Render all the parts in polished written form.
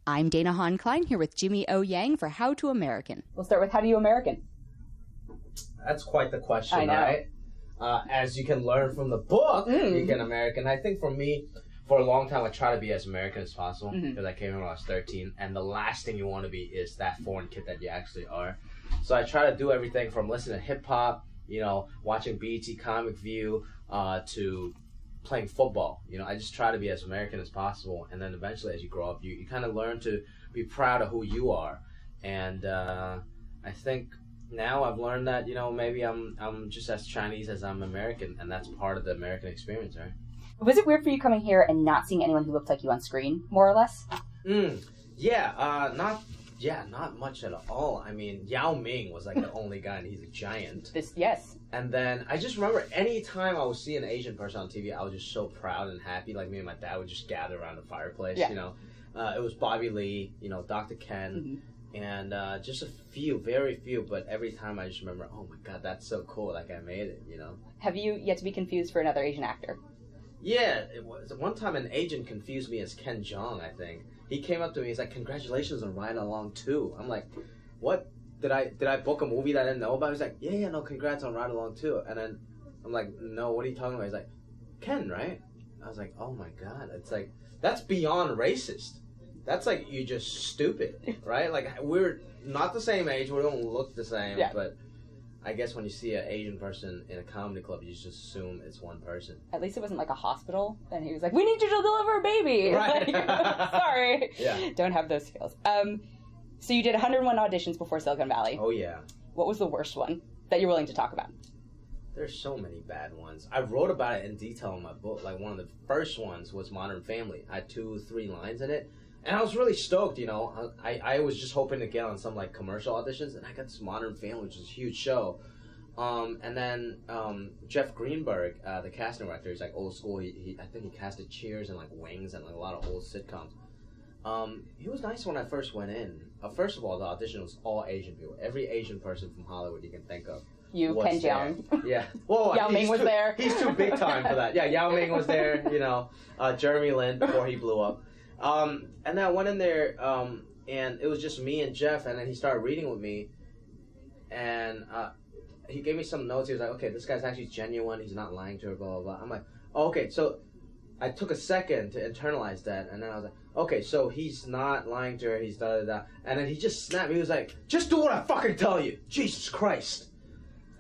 I'm Dana Han-Klein here with Jimmy O. Yang for How to American. We'll start with how do you American? That's quite the question, I know. right? As you can learn from the book, you can American. I think for me, for a long time, I try to be as American as possible because I came here when I was 13, and the last thing you want to be is that foreign kid that you actually are. So I try to do everything from listening to hip-hop, watching BET Comic View, to playing football. I just try to be as American as possible, and then eventually as you grow up, you kind of learn to be proud of who you are. And I think now I've learned that, maybe I'm just as Chinese as I'm American, and that's part of the American experience, right? Was it weird for you coming here and not seeing anyone who looked like you on screen, more or less? Not much at all. I mean, Yao Ming was like the only guy, and he's a giant. Yes. And then I just remember any time I would see an Asian person on TV, I was just so proud and happy. Like me and my dad would just gather around the fireplace. Yeah. It was Bobby Lee, Dr. Ken, and just a few, very few. But every time I just remember, oh my God, that's so cool! Like I made it. Have you yet to be confused for another Asian actor? Yeah, it was. One time an agent confused me as Ken Jeong, I think. He came up to me, he's like, congratulations on Ride Along 2. I'm like, what? Did I book a movie that I didn't know about? He's like, yeah, no, congrats on Ride Along 2. And then I'm like, no, what are you talking about? He's like, Ken, right? I was like, oh my God. It's like, that's beyond racist. That's like, you just stupid, right? Like, we're not the same age, we don't look the same, but I guess when you see an Asian person in a comedy club, you just assume it's one person. At least it wasn't like a hospital, and he was like, we need you to deliver a baby. Right. Like, sorry. Yeah. Don't have those skills. So you did 101 auditions before Silicon Valley. Oh, yeah. What was the worst one that you're willing to talk about? There's so many bad ones. I wrote about it in detail in my book. Like, one of the first ones was Modern Family. I had 2-3 lines in it. And I was really stoked, I was just hoping to get on some, like, commercial auditions, and I got this Modern Family, which is a huge show. And then Jeff Greenberg, the casting director, he's, like, old school. I think he casted Cheers and, like, Wings and, like, a lot of old sitcoms. He was nice when I first went in. First of all, the audition was all Asian people. Every Asian person from Hollywood you can think of. You, Ken Jeong. Yeah. Well, Yao Ming was there. He's too big time for that. Yeah, Yao Ming was there, Jeremy Lin before he blew up. And then I went in there, and it was just me and Jeff, and then he started reading with me, and he gave me some notes. He was like, okay, this guy's actually genuine, he's not lying to her, blah, blah, blah. I'm like, oh, okay, so I took a second to internalize that, and then I was like, okay, so he's not lying to her, he's da-da-da, and then he just snapped. He was like, just do what I fucking tell you, Jesus Christ.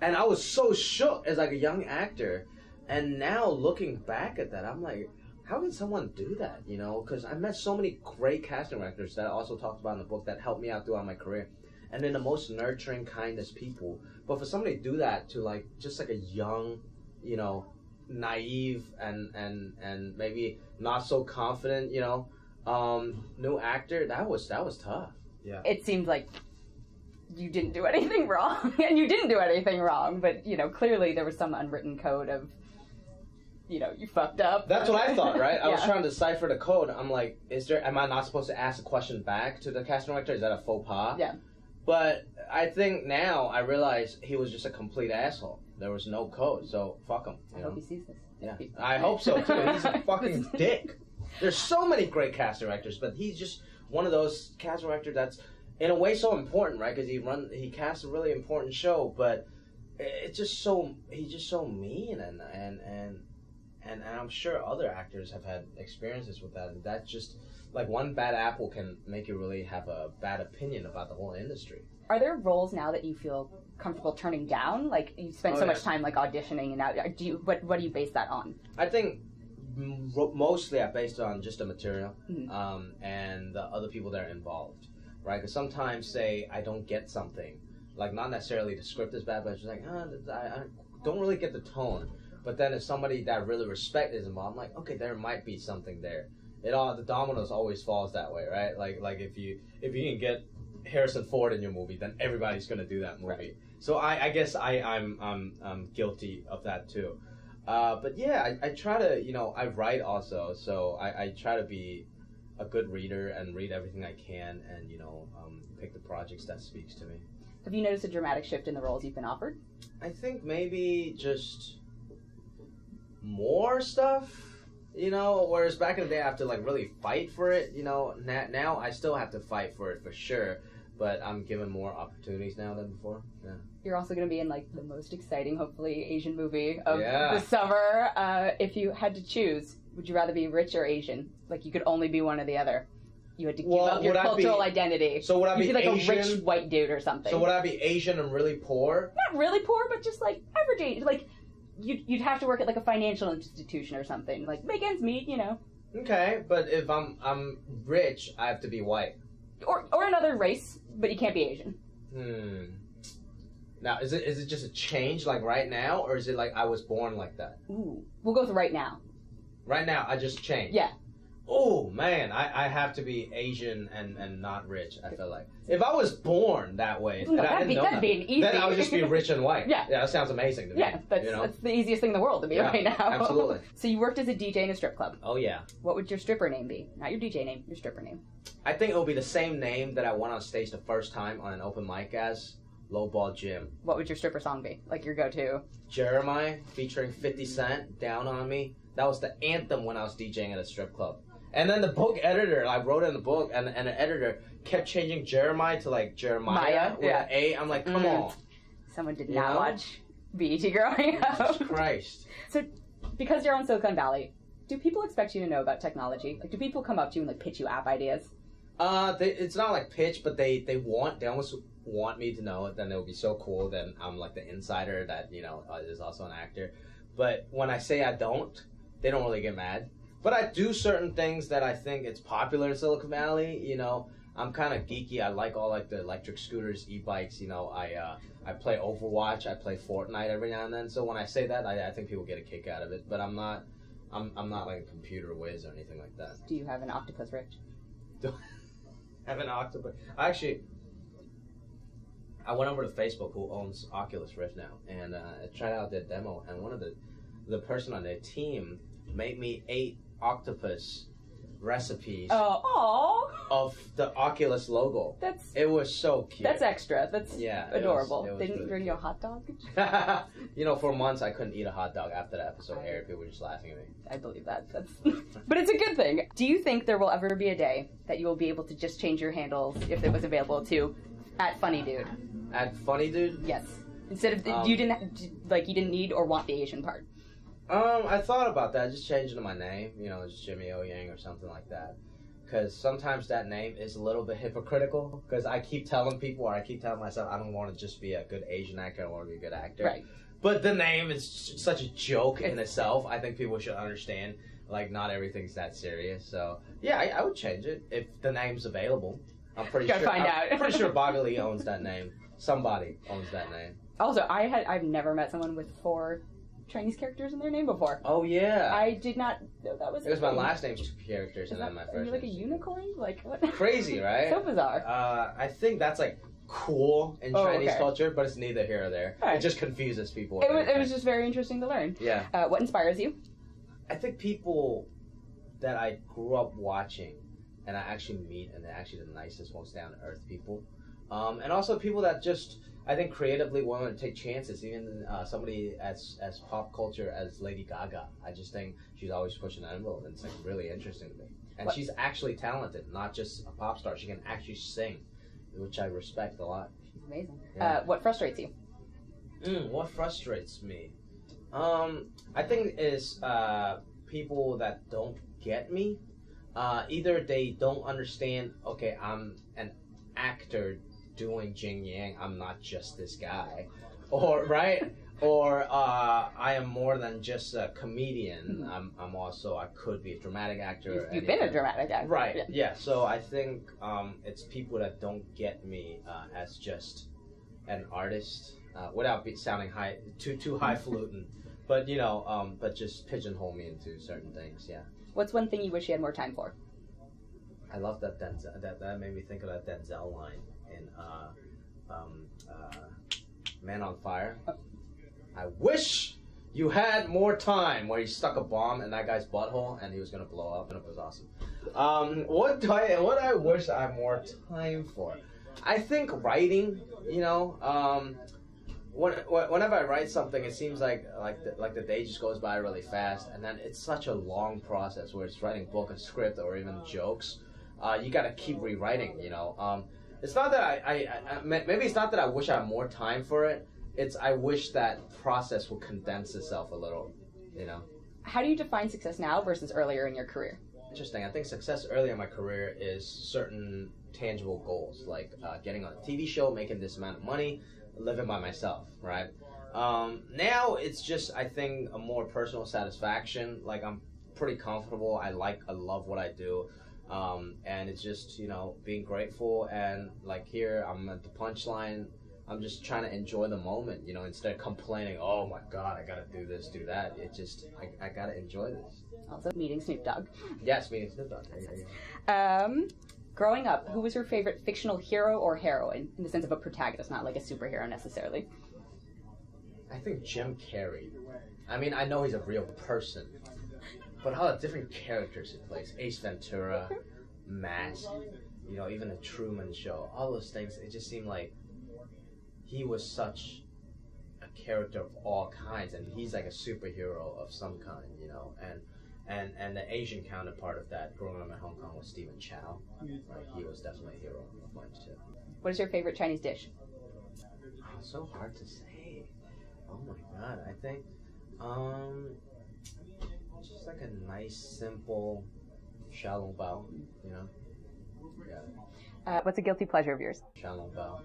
And I was so shook as, like, a young actor, and now looking back at that, I'm like, how can someone do that, Because I met so many great casting directors that I also talked about in the book that helped me out throughout my career. And they're the most nurturing, kindest people. But for somebody to do that to, like, just like a young, naive and maybe not so confident, new actor, that was tough. Yeah. It seemed like you didn't do anything wrong. And you didn't do anything wrong. But, clearly there was some unwritten code of, you fucked up. That's what I thought, right? I was trying to decipher the code. I'm like, am I not supposed to ask a question back to the casting director? Is that a faux pas? Yeah. But I think now I realize he was just a complete asshole. There was no code, so fuck him. I hope he sees this. Yeah. I hope so, too. He's a fucking dick. There's so many great casting directors, but he's just one of those casting directors that's, in a way, so important, right? Because he casts a really important show, but he's just so mean, and I'm sure other actors have had experiences with that. And that's just, like, one bad apple can make you really have a bad opinion about the whole industry. Are there roles now that you feel comfortable turning down? Like, you spent so much time, like, auditioning, and now, what do you base that on? I think mostly I based it on just the material and the other people that are involved, right? Because sometimes, say, I don't get something, like, not necessarily the script is bad, but it's just like, I don't really get the tone. But then if somebody that I really respect is involved, I'm like, okay, there might be something there. The dominoes always falls that way, right? Like if you can get Harrison Ford in your movie, then everybody's gonna do that movie. Right. So I guess I'm guilty of that too. But yeah, I try to, I write also, so I try to be a good reader and read everything I can, and pick the projects that speaks to me. Have you noticed a dramatic shift in the roles you've been offered? I think maybe just more stuff. You know, whereas back in the day I have to like really fight for it. You know, now I still have to fight for it for sure. But I'm given more opportunities now than before. Yeah. You're also going to be in like the most exciting, hopefully, Asian movie of the summer. If you had to choose, would you rather be rich or Asian? Like you could only be one or the other. You had to give up your cultural identity. So would I be like Asian, a rich white dude or something? So would I be Asian and really poor? Not really poor, but just like average age. Like you'd have to work at like a financial institution or something. Like make ends meet, you know. Okay, but if I'm rich, I have to be white. Or another race, but you can't be Asian. Now, is it just a change, like right now, or is it like I was born like that? Ooh, we'll go with right now. Right now, I just changed. Yeah. Oh man, I have to be Asian and not rich. I feel like if I was born that way, that'd be an easy. Then I would just be rich and white. Yeah, that sounds amazing to me. Yeah, that's the easiest thing in the world to be right now. Absolutely. So you worked as a DJ in a strip club. Oh yeah. What would your stripper name be? Not your DJ name, your stripper name. I think it will be the same name that I went on stage the first time on an open mic as. Lowball Jim. What would your stripper song be? Like your go-to? Jeremiah featuring 50 Cent, Down on Me. That was the anthem when I was DJing at a strip club. And then the book editor, I wrote it in the book, and the editor kept changing Jeremiah to like Jeremiah with an A. I'm like, come on. Someone did not watch BET growing up. Jesus Christ. So, because you're on Silicon Valley, do people expect you to know about technology? Like, do people come up to you and like pitch you app ideas? It's not like pitch, but they almost want me to know it. Then it would be so cool. Then I'm like the insider that is also an actor. But when I say I don't, they don't really get mad. But I do certain things that I think it's popular in Silicon Valley. You know, I'm kind of geeky. I like all like the electric scooters, e-bikes. You know, I play Overwatch. I play Fortnite every now and then. So when I say that, I think people get a kick out of it. But I'm not like a computer whiz or anything like that. Do you have an octopus, Rich? Do I have an octopus? Actually, I went over to Facebook, who owns Oculus Rift now, and I tried out their demo. And one of the person on their team made me 8 octopus recipes of the Oculus logo. It was so cute. That's extra. That's adorable. It was they didn't really bring you a hot dog? For months I couldn't eat a hot dog after the episode aired. People were just laughing at me. I believe that. But it's a good thing. Do you think there will ever be a day that you will be able to just change your handles, if it was available, to @funnydude? @funnydude? Yes. Instead of you didn't need or want the Asian part. I thought about that, just changing my name, just Jimmy O Yang or something like that. Because sometimes that name is a little bit hypocritical, because I keep telling people, or I keep telling myself, I don't want to just be a good Asian actor, I want to be a good actor. Right. But the name is such a joke in itself. I think people should understand, like, not everything's that serious. So, yeah, I would change it if the name's available. I'm pretty sure. Find out. I'm pretty sure Bobby Lee owns that name. Somebody owns that name. Also, I've never met someone with 4 Chinese characters in their name before. Oh yeah. I did not know that was. It was my last name's 2 characters and then my first. Are you like a unicorn? Like what? Crazy, right? So bizarre. I think that's like cool in Chinese culture, but it's neither here or there. Right. It just confuses people. It was just very interesting to learn. Yeah. What inspires you? I think people that I grew up watching and I actually meet, and they're actually the nicest, most down to earth people. And also people that just, I think, creatively willing to take chances. Even somebody as pop culture as Lady Gaga. I just think she's always pushing the envelope, and it's like really interesting to me. And she's actually talented, not just a pop star. She can actually sing, which I respect a lot. She's amazing. Yeah. What frustrates you? What frustrates me? I think is people that don't get me. Either they don't understand, okay, I'm an actor doing Jing Yang, I'm not just this guy, or right, or I am more than just a comedian. I'm also, I could be a dramatic actor. You've been a dramatic actor, right? Yeah. So I think it's people that don't get me as just an artist, without sounding too highfalutin, but but just pigeonhole me into certain things. Yeah. What's one thing you wish you had more time for? I love that Denzel. That made me think of that Denzel line in Man on Fire. I wish you had more time, where he stuck a bomb in that guy's butthole and he was gonna blow up, and it was awesome. What I wish I had more time for? I think writing. whenever I write something, it seems like the day just goes by really fast, and then it's such a long process where it's writing book and script or even jokes. You gotta keep rewriting, you know. It's not that maybe it's not that I wish I had more time for it. It's I wish that process would condense itself a little, you know. How do you define success now versus earlier in your career? Interesting. I think success earlier in my career is certain tangible goals, like getting on a TV show, making this amount of money, living by myself, right? Now it's just, I think, a more personal satisfaction. Like, I'm pretty comfortable. I love what I do. And it's just, you know, being grateful, and like here, I'm at the punchline. I'm just trying to enjoy the moment, you know, instead of complaining, oh my God, I gotta do this, do that. It just, I gotta enjoy this. Also, meeting Snoop Dogg. Yes, meeting Snoop Dogg. Yeah. Growing up, who was your favorite fictional hero or heroine, in the sense of a protagonist, not like a superhero necessarily? I think Jim Carrey. I mean, I know he's a real person, but all the different characters he plays, Ace Ventura, Mask, you know, even the Truman Show, all those things, it just seemed like he was such a character of all kinds, and he's like a superhero of some kind, you know, and the Asian counterpart of that, growing up in Hong Kong, was Stephen Chow. Like, he was definitely a hero of mine too. What is your favorite Chinese dish? Oh, so hard to say. Oh my God, I think, just like a nice, simple xiaolong bao, you know? Yeah. What's a guilty pleasure of yours? Xiaolong bao.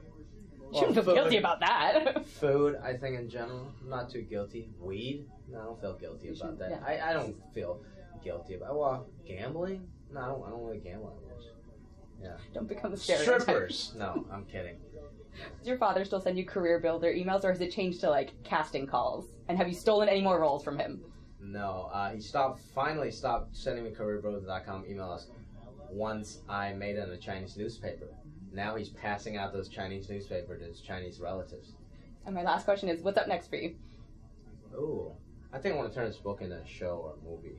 You shouldn't feel guilty about that. Food, I think, in general, not too guilty. Weed, no, I don't feel guilty about that. Yeah. I don't feel guilty about. Well, gambling, no, I don't really gamble that much. Yeah. Don't become a stereotype. Strippers, no, I'm kidding. Does your father still send you career builder emails, or has it changed to like casting calls? And have you stolen any more roles from him? No, he finally stopped sending me careerbuilder.com emails once I made it in a Chinese newspaper. Now he's passing out those Chinese newspapers to his Chinese relatives. And my last question is, what's up next for you? Ooh, I think I want to turn this book into a show or a movie.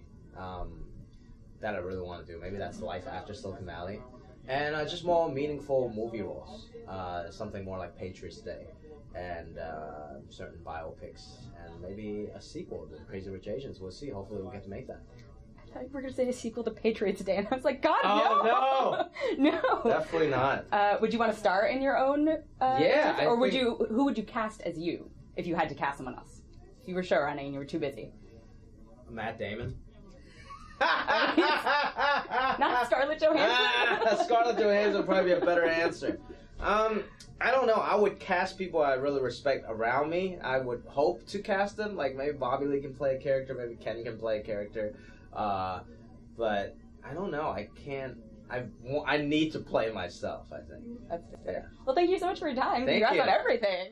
That I really want to do. Maybe that's life after Silicon Valley. And just more meaningful movie roles. Something more like Patriots Day. And certain biopics. And maybe a sequel to Crazy Rich Asians. We'll see. Hopefully we'll get to make that. I thought you were going to say a sequel to Patriots Day, and I was like, God, no! No! Definitely not. Would you want to star in your own yeah, or who would you cast as you, if you had to cast someone else? If you were showrunning and you were too busy. Matt Damon. Not Scarlett Johansson? Scarlett Johansson would probably be a better answer. I don't know. I would cast people I really respect around me. I would hope to cast them. Like, maybe Bobby Lee can play a character. Maybe Kenny can play a character. But I don't know. I can't. I need to play myself, I think. That's fair. Yeah. Well, thank you so much for your time. Thank Congrats you on everything.